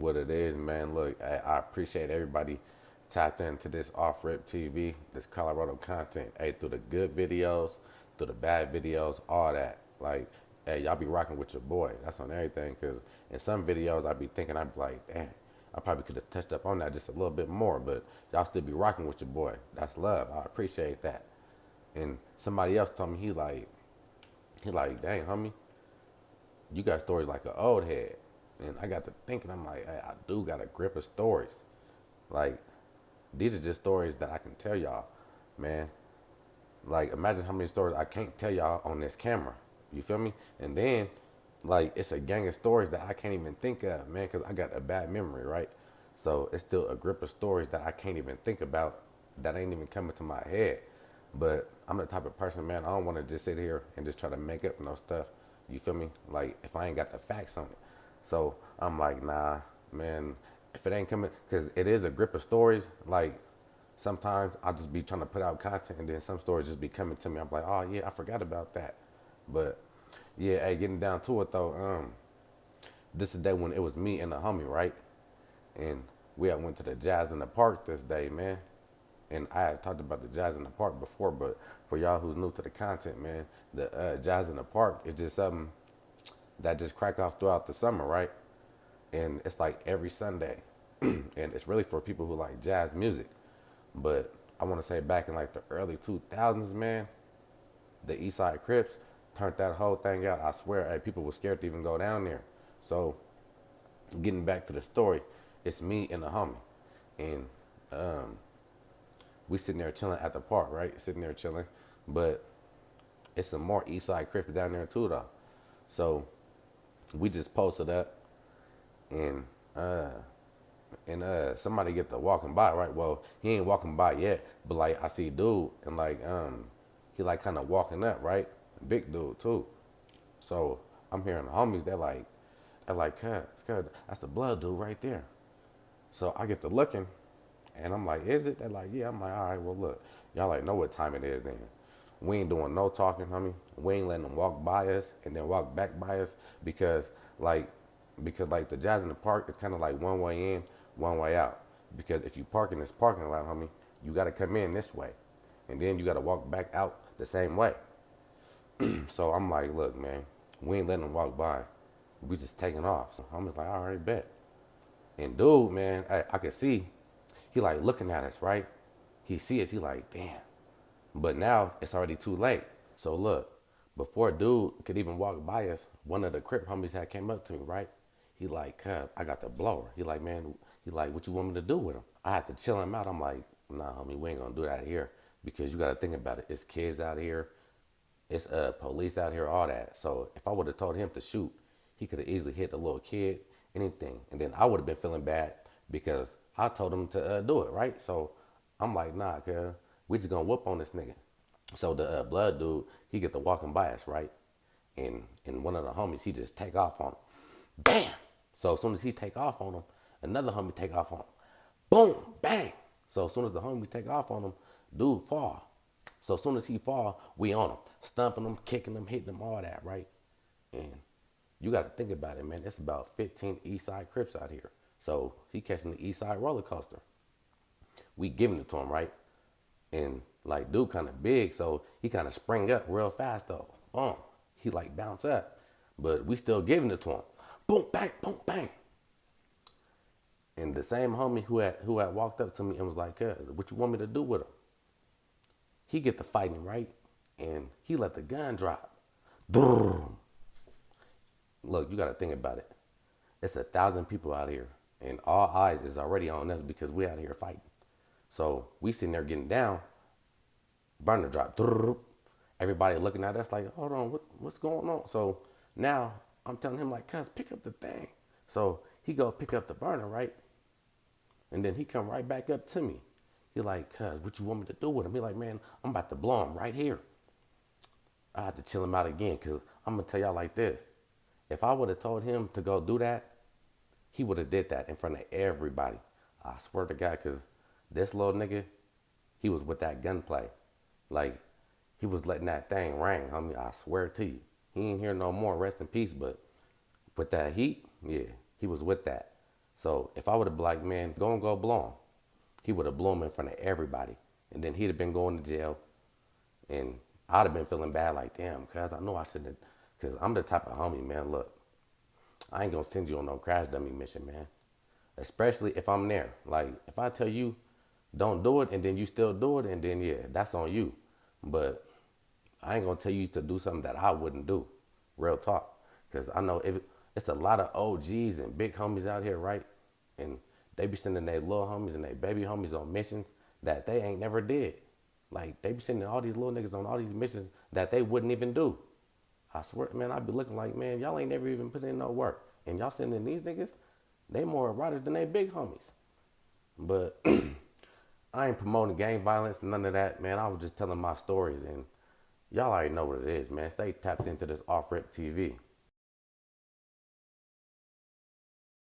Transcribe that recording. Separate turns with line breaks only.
What it is, man. Look, I appreciate everybody tapped into this off rip TV, this Colorado content. Hey, through the good videos, through the bad videos, all that. Like, hey, y'all be rocking with your boy. That's on everything. Cause in some videos, I be thinking, I be like, damn, I probably could have touched up on that just a little bit more. But y'all still be rocking with your boy. That's love. I appreciate that. And somebody else told me he like, dang, homie, you got stories like an old head. And I got to thinking, I'm like, hey, I do got a grip of stories. Like, these are just stories that I can tell y'all, man. Like, imagine how many stories I can't tell y'all on this camera. You feel me? And then, like, it's a gang of stories that I can't even think of, man, because I got a bad memory, right? So it's still a grip of stories that I can't even think about that ain't even coming to my head. But I'm the type of person, man, I don't want to just sit here and just try to make up no stuff. You feel me? Like, if I ain't got the facts on it. So I'm like, nah, man, if it ain't coming, because it is a grip of stories, like, sometimes I'll just be trying to put out content and then some stories just be coming to me. I'm like, oh yeah, I forgot about that. But yeah, hey, getting down to it though, this is the day when it was me and a homie, right? And we had went to the Jazz in the Park this day, man. And I had talked about the Jazz in the Park before, but for y'all who's new to the content, man, the Jazz in the Park is just something that just crack off throughout the summer, right? And it's like every Sunday, and it's really for people who like jazz music. But I want to say back in like the early 2000s, man, the Eastside Crips turned that whole thing out. I swear, hey, people were scared to even go down there. So getting back to the story, it's me and a homie, and um, we sitting there chilling at the park, right? Sitting there chilling, but it's some more Eastside Crips down there too, though. So we just posted up, and somebody get to walking by, right? Well, he ain't walking by yet, but like I see dude and like he like kind of walking up, right? Big dude too. So I'm hearing the homies, they're like, cuz, that's the blood dude right there. So I get to looking, and I'm like, is it? They're like, yeah. I'm like, all right, well look, y'all like know what time it is then. We ain't doing no talking, homie. We ain't letting them walk by us and then walk back by us because like because the Jazz in the Park is kind of like one way in, one way out. Because if you park in this parking lot, homie, you got to come in this way, and then you got to walk back out the same way. So I'm like, look, man, we ain't letting them walk by. We just taking off. So I'm just like, all right, bet. And dude, man, I could see he like looking at us, right? He see us, he like, damn. But now it's already too late. So look, before dude could even walk by us, one of the Crip homies had came up to me, right? He like, cuz, I got the blower. He like, man, he like, what you want me to do with him? I had to chill him out. I'm like, nah, homie, we ain't gonna do that here. Because you gotta think about it. It's kids out here, it's police out here, all that. So if I would have told him to shoot, he could have easily hit a little kid, anything. And then I would have been feeling bad because I told him to do it, right? So I'm like, nah, cuz, we just gonna whoop on this nigga. So the blood dude, he get the walking by us, right? And one of the homies, he just take off on him. Bam! So as soon as he take off on him, another homie take off on him. Boom! Bang! So as soon as the homie take off on him, dude fall. So as soon as he fall, we on him. Stumping him, kicking him, hitting him, all that, right? And you got to think about it, man. It's about 15 East Side Crips out here. So he catching the East Side roller coaster. We giving it to him, right? And like dude kind of big, so he kind of spring up real fast though. He like bounce up, but we still giving it to him. Boom, bang, boom, bang. And the same homie who had walked up to me and was like, "Cuz, what you want me to do with him?" He get the fighting right, and he let the gun drop. Look, you got to think about it. It's 1,000 people out here, and all eyes is already on us because we out here fighting. So we sitting there getting down, burner drop. Everybody looking at us like, hold on, what's going on? So now I'm telling him like, cuz, pick up the thing. So he go pick up the burner, right? And then he come right back up to me. He like, cuz, what you want me to do with him? He like, man, I'm about to blow him right here. I had to chill him out again because I'm going to tell y'all like this. If I would have told him to go do that, he would have did that in front of everybody. I swear to God, because this little nigga, he was with that gunplay. Like, he was letting that thing ring, homie. I swear to you. He ain't here no more, rest in peace. But with that heat, yeah, he was with that. So if I would have black man, go blow him. He would have blown him in front of everybody. And then he'd have been going to jail. And I'd have been feeling bad like, damn, cuz I know I shouldn't have. Because I'm the type of homie, man, look, I ain't going to send you on no crash dummy mission, man. Especially if I'm there. Like, if I tell you don't do it and then you still do it, and then, yeah, that's on you. But I ain't going to tell you to do something that I wouldn't do. Real talk. Because I know it's a lot of OGs and big homies out here, right? And they be sending their little homies and their baby homies on missions that they ain't never did. Like, they be sending all these little niggas on all these missions that they wouldn't even do. I swear, man, I be looking like, man, y'all ain't never even put in no work. And y'all sending these niggas, they more riders than they big homies. But I ain't promoting gang violence, none of that, man. I was just telling my stories, and y'all already know what it is, man. Stay tapped into this off-rip TV.